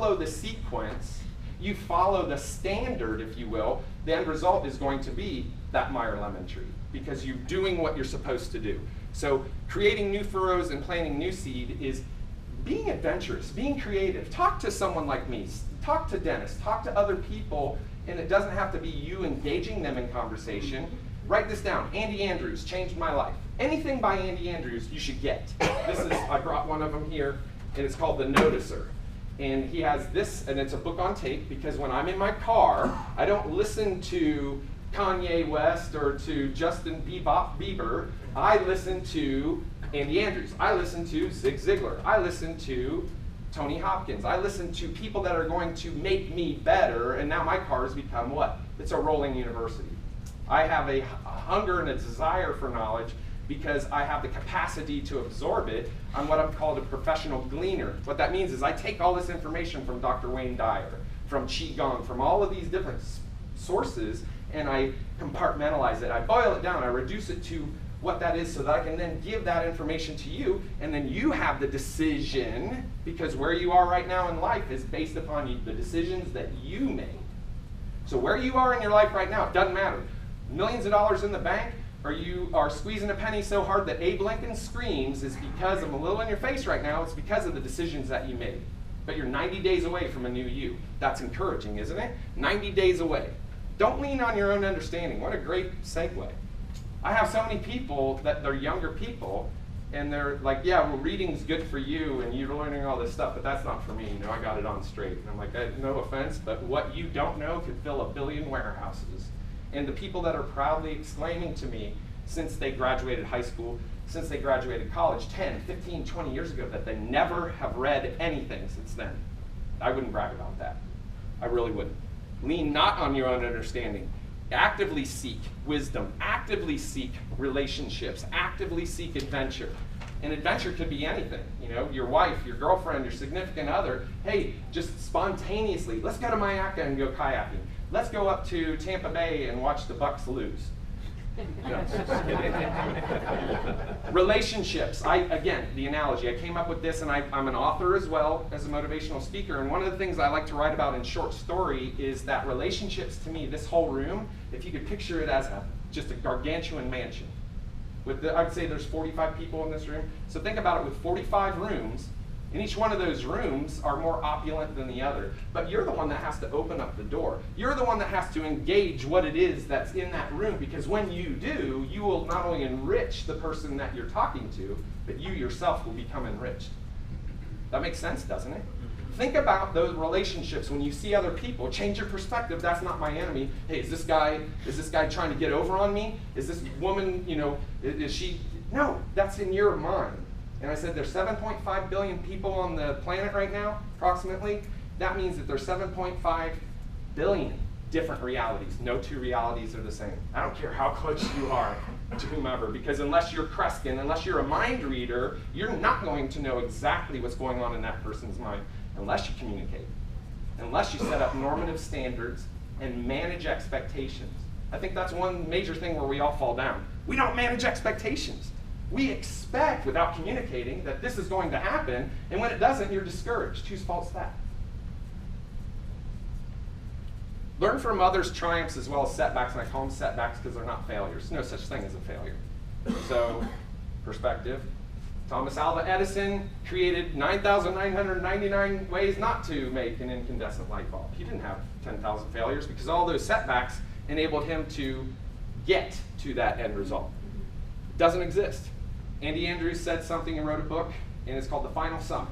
follow the sequence, you follow the standard, if you will, the end result is going to be that Meyer lemon tree, because you're doing what you're supposed to do. So creating new furrows and planting new seed is being adventurous, being creative. Talk to someone like me, talk to Dennis, talk to other people, and it doesn't have to be you engaging them in conversation. Write this down. Andy Andrews changed my life. Anything by Andy Andrews you should get. I brought one of them here, and it's called The Noticer. And he has this, and it's a book on tape, because when I'm in my car, I don't listen to Kanye West or to Justin Bieber. I listen to Andy Andrews. I listen to Zig Ziglar. I listen to Tony Hopkins. I listen to people that are going to make me better, and now my car has become what? It's a rolling university. I have a hunger and a desire for knowledge because I have the capacity to absorb it. I'm what I'm called a professional gleaner. What that means is I take all this information from Dr. Wayne Dyer, from Qigong, from all of these different sources, and I compartmentalize it. I boil it down. I reduce it to what that is so that I can then give that information to you, and then you have the decision, because where you are right now in life is based upon the decisions that you made. So where you are in your life right now, it doesn't matter. Millions of dollars in the bank, or you are squeezing a penny so hard that Abe Lincoln screams, is because I'm a little in your face right now. It's because of the decisions that you made. But you're 90 days away from a new you. That's encouraging, isn't it? 90 days away. Don't lean on your own understanding. What a great segue. I have so many people that they're younger people, and they're like, yeah, well, reading's good for you, and you're learning all this stuff, but that's not for me. You know, I got it on straight. And I'm like, no offense, but what you don't know could fill 1 billion warehouses. And the people that are proudly exclaiming to me since they graduated high school, since they graduated college 10, 15, 20 years ago, that they never have read anything since then. I wouldn't brag about that. I really wouldn't. Lean not on your own understanding. Actively seek wisdom. Actively seek relationships. Actively seek adventure. And adventure could be anything. You know, your wife, your girlfriend, your significant other. Hey, just spontaneously, let's go to Mayaca and go kayaking. Let's go up to Tampa Bay and watch the Bucks lose. No, relationships. Again, the analogy. I came up with this, and I'm an author as well as a motivational speaker. And one of the things I like to write about in short story is that relationships, to me, this whole room, if you could picture it as just a gargantuan mansion. I'd say there's 45 people in this room. So think about it with 45 rooms. And each one of those rooms are more opulent than the other. But you're the one that has to open up the door. You're the one that has to engage what it is that's in that room, because when you do, you will not only enrich the person that you're talking to, but you yourself will become enriched. That makes sense, doesn't it? Think about those relationships when you see other people. Change your perspective. That's not my enemy. Hey, is this guy trying to get over on me? Is this woman, you know, is she? No, that's in your mind. And I said there's 7.5 billion people on the planet right now, approximately. That means that there's 7.5 billion different realities. No two realities are the same. I don't care how close you are to whomever, because unless you're Kreskin, unless you're a mind reader, you're not going to know exactly what's going on in that person's mind unless you communicate, unless you set up normative standards and manage expectations. I think that's one major thing where we all fall down. We don't manage expectations. We expect, without communicating, that this is going to happen, and when it doesn't, you're discouraged. Whose fault's that? Learn from others' triumphs as well as setbacks, and I call them setbacks because they're not failures. No such thing as a failure. So, perspective. Thomas Alva Edison created 9,999 ways not to make an incandescent light bulb. He didn't have 10,000 failures because all those setbacks enabled him to get to that end result. It doesn't exist. Andy Andrews said something and wrote a book, and it's called The Final Sum.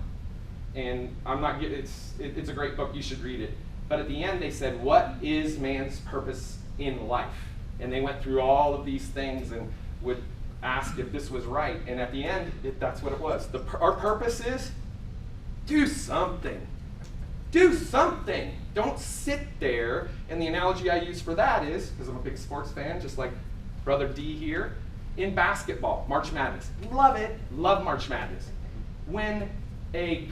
And it's a great book, you should read it. But at the end they said, what is man's purpose in life? And they went through all of these things and would ask if this was right. And at the end, that's what it was. Our purpose is, do something. Do something. Don't sit there. And the analogy I use for that is, because I'm a big sports fan, just like Brother D here, in basketball, March Madness. Love it. Love March Madness. When a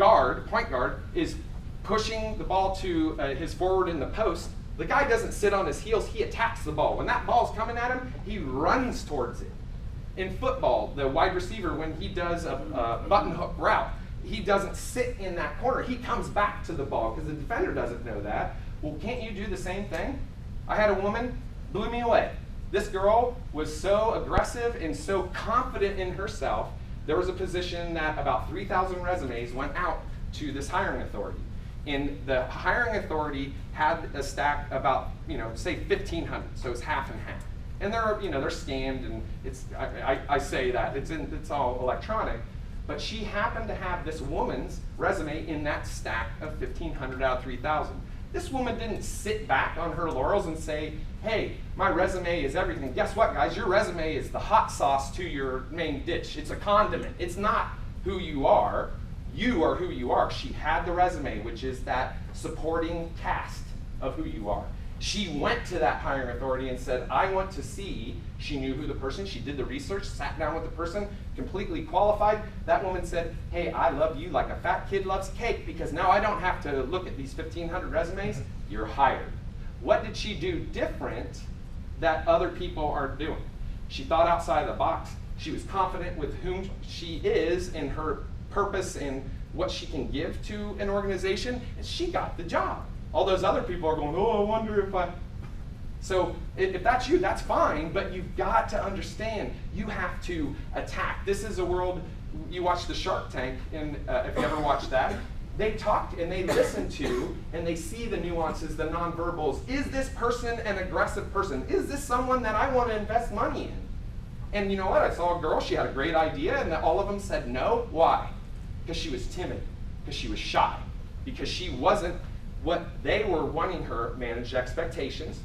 point guard, is pushing the ball to his forward in the post, the guy doesn't sit on his heels, he attacks the ball. When that ball's coming at him, he runs towards it. In football, the wide receiver, when he does a button hook route, he doesn't sit in that corner. He comes back to the ball because the defender doesn't know that. Well, can't you do the same thing? I had a woman, blew me away. This girl was so aggressive and so confident in herself. There was a position that about 3,000 resumes went out to this hiring authority. And the hiring authority had a stack about, say 1,500, so it's half and half. And they're scanned, and I say that, it's all electronic. But she happened to have this woman's resume in that stack of 1,500 out of 3,000. This woman didn't sit back on her laurels and say, hey, my resume is everything. Guess what, guys? Your resume is the hot sauce to your main dish. It's a condiment. It's not who you are. You are who you are. She had the resume, which is that supporting cast of who you are. She went to that hiring authority and said, I want to see. She knew who the person, she did the research, sat down with the person, completely qualified. That woman said, hey, I love you like a fat kid loves cake, because now I don't have to look at these 1,500 resumes. You're hired. What did she do different that other people aren't doing? She thought outside the box. She was confident with whom she is and her purpose and what she can give to an organization, and she got the job. All those other people are going, oh, I wonder if I... So if that's you, that's fine, but you've got to understand, you have to attack. This is a world, you watch the Shark Tank, and if you ever watched that, they talk and they listen to, and they see the nuances, the nonverbals. Is this person an aggressive person? Is this someone that I want to invest money in? And you know what, I saw a girl, she had a great idea, and all of them said no. Why? Because she was timid, because she was shy, because she wasn't what they were wanting her, managing expectations.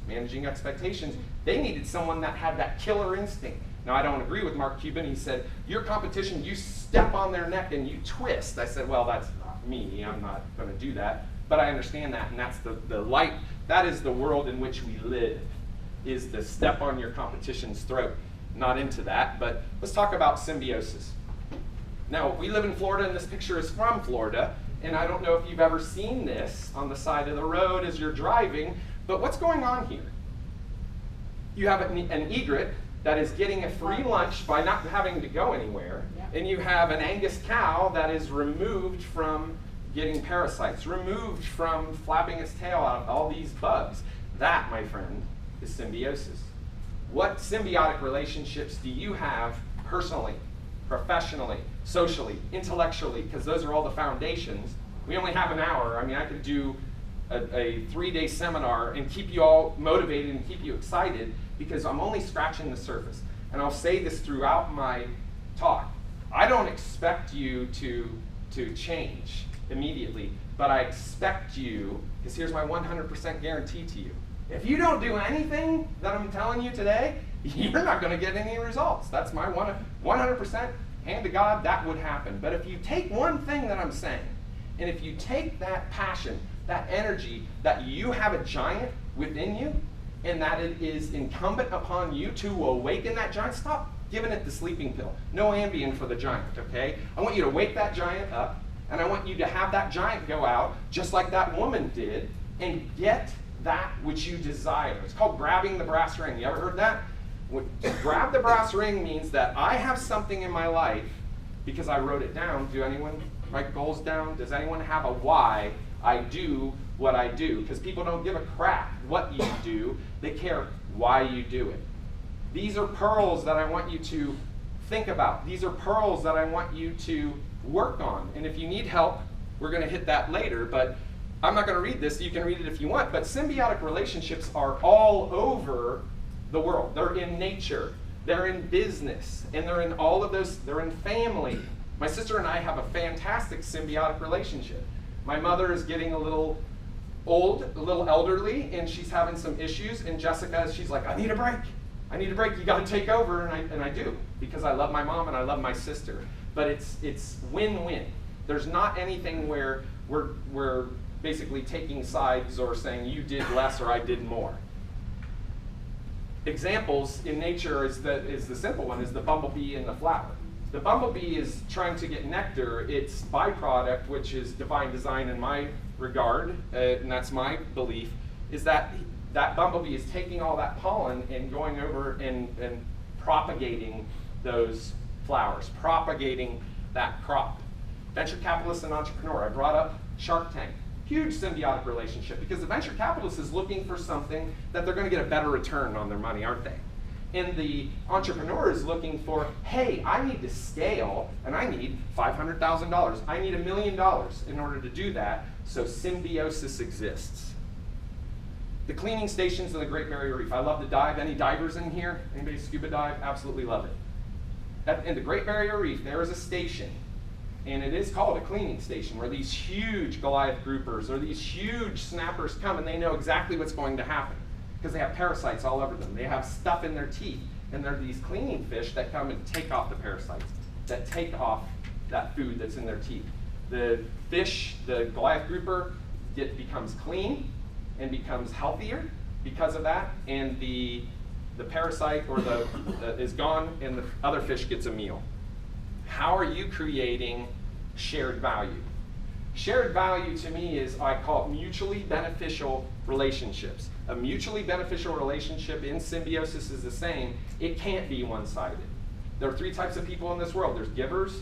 They needed someone that had that killer instinct. Now, I don't agree with Mark Cuban. He said, your competition, you step on their neck and you twist. I said, well, that's not me. I'm not going to do that. But I understand that, and that's the light. That is the world in which we live, is the step on your competition's throat. Not into that, but let's talk about symbiosis. Now, we live in Florida, and this picture is from Florida. And I don't know if you've ever seen this on the side of the road as you're driving, but what's going on here? You have an egret that is getting a free lunch by not having to go anywhere, and you have an Angus cow that is removed from getting parasites, removed from flapping its tail out of all these bugs. That, my friend, is symbiosis. What symbiotic relationships do you have personally, professionally, socially, intellectually, because those are all the foundations. We only have an hour. I mean, I could do a 3-day seminar and keep you all motivated and keep you excited, because I'm only scratching the surface. And I'll say this throughout my talk. I don't expect you to change immediately, but I expect you, because here's my 100% guarantee to you. If you don't do anything that I'm telling you today, you're not going to get any results. That's my 100%. Hand to God, that would happen. But if you take one thing that I'm saying, and if you take that passion, that energy, that you have a giant within you, and that it is incumbent upon you to awaken that giant, stop giving it the sleeping pill. No Ambien for the giant, okay? I want you to wake that giant up, and I want you to have that giant go out, just like that woman did, and get that which you desire. It's called grabbing the brass ring. You ever heard that? To grab the brass ring means that I have something in my life because I wrote it down. Do anyone write goals down? Does anyone have a why I do what I do? Because people don't give a crap what you do. They care why you do it. These are pearls that I want you to think about. These are pearls that I want you to work on. And if you need help, we're going to hit that later. But I'm not going to read this. You can read it if you want. But symbiotic relationships are all over the world. They're in nature, they're in business, and they're in all of those, they're in family. My sister and I have a fantastic symbiotic relationship. My mother is getting a little old, a little elderly, and she's having some issues, and Jessica, she's like, I need a break, you gotta take over, and I do, because I love my mom and I love my sister. But it's win-win. There's not anything where we're basically taking sides or saying you did less or I did more. Examples in nature is the simple one, is the bumblebee and the flower. The bumblebee is trying to get nectar. Its byproduct, which is divine design in my regard, and that's my belief, is that that bumblebee is taking all that pollen and going over and propagating those flowers, propagating that crop. venture capitalist and entrepreneur. I brought up Shark Tank. Huge symbiotic relationship because the venture capitalist is looking for something that they're going to get a better return on their money, aren't they? And the entrepreneur is looking for, hey, I need to scale and I need $500,000. I need $1 million in order to do that. So symbiosis exists. The cleaning stations in the Great Barrier Reef. I love to dive. Any divers in here? Anybody scuba dive? Absolutely love it. In the Great Barrier Reef, there is a station, and it is called a cleaning station, where these huge Goliath groupers or these huge snappers come, and they know exactly what's going to happen because they have parasites all over them. They have stuff in their teeth, and they're these cleaning fish that come and take off the parasites, that take off that food that's in their teeth. The fish, the Goliath grouper, becomes clean and becomes healthier because of that, and the parasite or is gone, and the other fish gets a meal. How are you creating shared value? Shared value to me is, I call it mutually beneficial relationships. A mutually beneficial relationship in symbiosis is the same. It can't be one-sided. There are 3 types of people in this world. There's givers,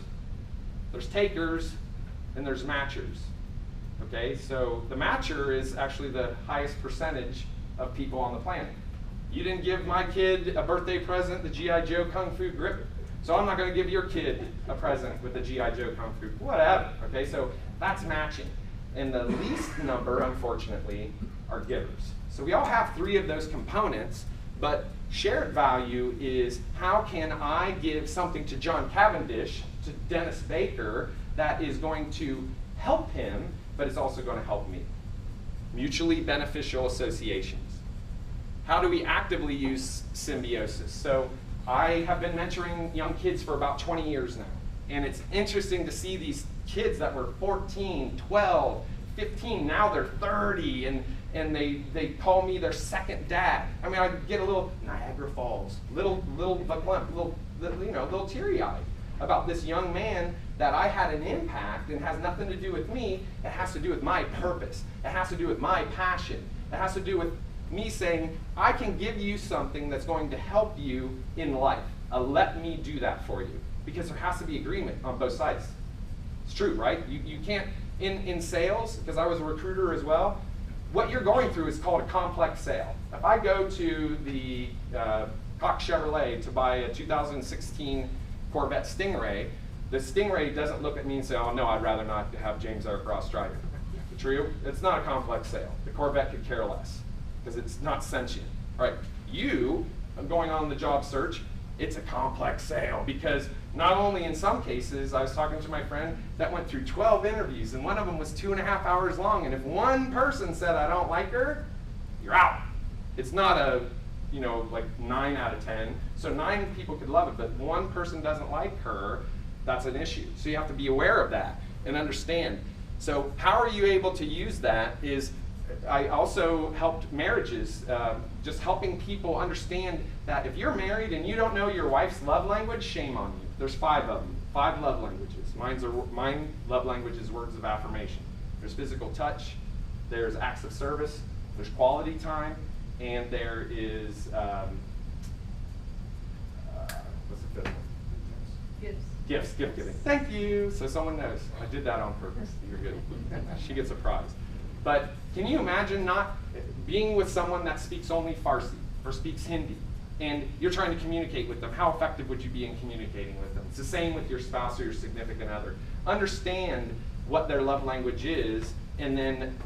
there's takers, and there's matchers. Okay, so the matcher is actually the highest percentage of people on the planet. You didn't give my kid a birthday present, the G.I. Joe Kung Fu grip, so I'm not going to give your kid a present with the G.I. Joe Kung Fu, whatever. Okay, so that's matching. And the least number, unfortunately, are givers. So we all have 3 of those components, but shared value is, how can I give something to John Cavendish, to Dennis Baker, that is going to help him, but it's also going to help me. Mutually beneficial associations. How do we actively use symbiosis? So I have been mentoring young kids for about 20 years now. And it's interesting to see these kids that were 14, 12, 15, now they're 30, and they call me their second dad. I mean, I get a little Niagara Falls, little teary-eyed about this young man that I had an impact, and has nothing to do with me. It has to do with my purpose. It has to do with my passion. It has to do with me saying, I can give you something that's going to help you in life. Let me do that for you. Because there has to be agreement on both sides. It's true, right? You can't, in sales, because I was a recruiter as well, what you're going through is called a complex sale. If I go to the Cox Chevrolet to buy a 2016 Corvette Stingray, the Stingray doesn't look at me and say, oh no, I'd rather not have James Aircross driving. True? It's not a complex sale. The Corvette could care less because it's not sentient. All right, you, going on the job search, it's a complex sale because not only in some cases, I was talking to my friend that went through 12 interviews and one of them was 2.5 hours long, and if one person said, I don't like her, you're out. It's not a, like 9 out of 10. So 9 people could love it, but one person doesn't like her, that's an issue. So you have to be aware of that and understand. So how are you able to use that is, I also helped marriages, just helping people understand that if you're married and you don't know your wife's love language, shame on you. There's 5 of them, 5 love languages. Mine love language is words of affirmation. There's physical touch, there's acts of service, there's quality time, and there is, what's the 5th one? Gifts, gift giving. Thank you. So someone knows. I did that on purpose. You're good. She gets a prize. But can you imagine not being with someone that speaks only Farsi or speaks Hindi, and you're trying to communicate with them? How effective would you be in communicating with them? It's the same with your spouse or your significant other. Understand what their love language is, and then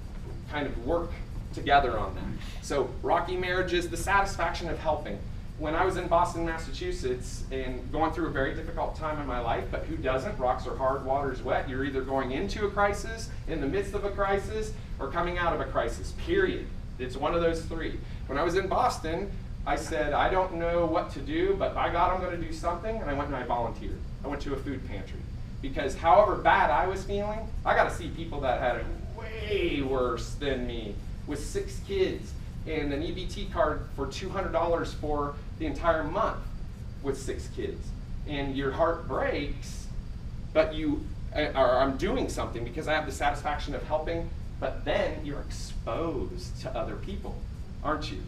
kind of work together on that. So rocky marriages, the satisfaction of helping. When I was in Boston, Massachusetts, and going through a very difficult time in my life, but who doesn't? Rocks are hard, water's wet. You're either going into a crisis, in the midst of a crisis, or coming out of a crisis, period. It's one of those 3. When I was in Boston, I said, I don't know what to do, but by God, I'm going to do something, and I went and I volunteered. I went to a food pantry. Because however bad I was feeling, I got to see people that had it way worse than me, with 6 kids, and an EBT card for $200 for the entire month with 6 kids. And your heart breaks, but I'm doing something because I have the satisfaction of helping, but then you're exposed to other people, aren't you?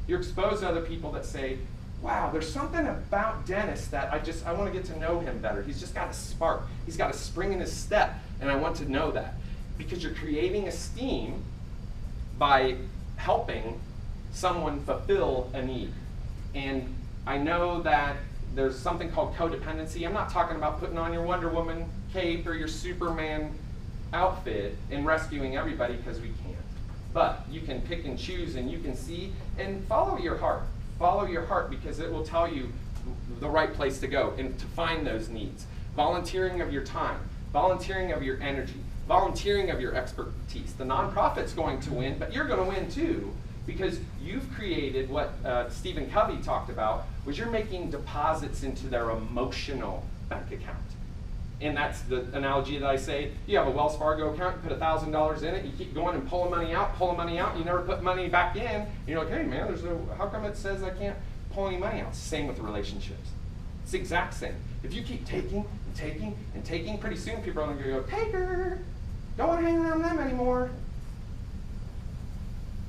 You're exposed to other people that say, wow, there's something about Dennis that I want to get to know him better. He's just got a spark. He's got a spring in his step. And I want to know that. Because you're creating esteem by helping someone fulfill a need. And I know that there's something called codependency. I'm not talking about putting on your Wonder Woman cape or your Superman outfit and rescuing everybody, because we can't. But you can pick and choose, and you can see and follow your heart. Follow your heart, because it will tell you the right place to go and to find those needs. Volunteering of your time, volunteering of your energy, volunteering of your expertise. The nonprofit's going to win, but you're going to win too, because you've created what Stephen Covey talked about, was you're making deposits into their emotional bank account. And that's the analogy that I say. You have a Wells Fargo account, you put $1,000 in it, you keep going and pulling money out, you never put money back in, and you're like, hey man, how come it says I can't pull any money out? Same with relationships. It's the exact same. If you keep taking and taking and taking, pretty soon people are going to go, taker, don't want to hang around them anymore.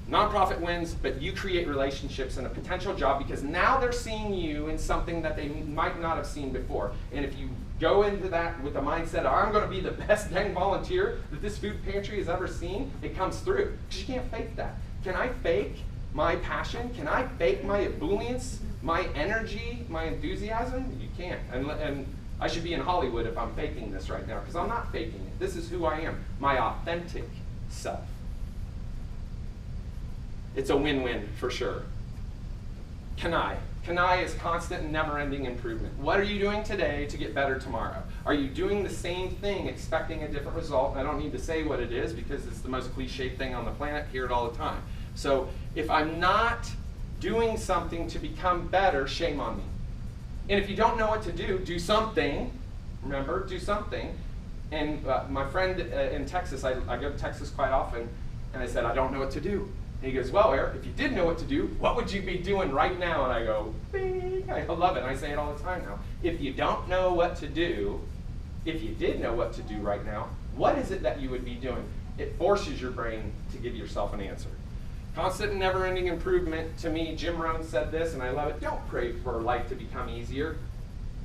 Nonprofit wins, but you create relationships and a potential job, because now they're seeing you in something that they might not have seen before. And if you go into that with the mindset of, I'm going to be the best dang volunteer that this food pantry has ever seen, it comes through. Because you can't fake that. Can I fake my passion? Can I fake my ebullience, my energy, my enthusiasm? You can't. And I should be in Hollywood if I'm faking this right now, because I'm not faking it. This is who I am, my authentic self. It's a win-win for sure. Can I is constant and never-ending improvement. What are you doing today to get better tomorrow? Are you doing the same thing expecting a different result? I don't need to say what it is, because it's the most cliched thing on the planet. Hear it all the time. So if I'm not doing something to become better, shame on me. And if you don't know what to do, do something. Remember, do something. And my friend in Texas, I go to Texas quite often, and I said, I don't know what to do. And he goes, well, Eric, if you did know what to do, what would you be doing right now? And I go, bing. I love it. And I say it all the time now. If you don't know what to do, if you did know what to do right now, what is it that you would be doing? It forces your brain to give yourself an answer. Constant and never-ending improvement. To me, Jim Rohn said this, and I love it. Don't pray for life to become easier.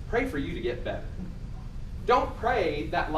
Pray for you to get better. Don't pray that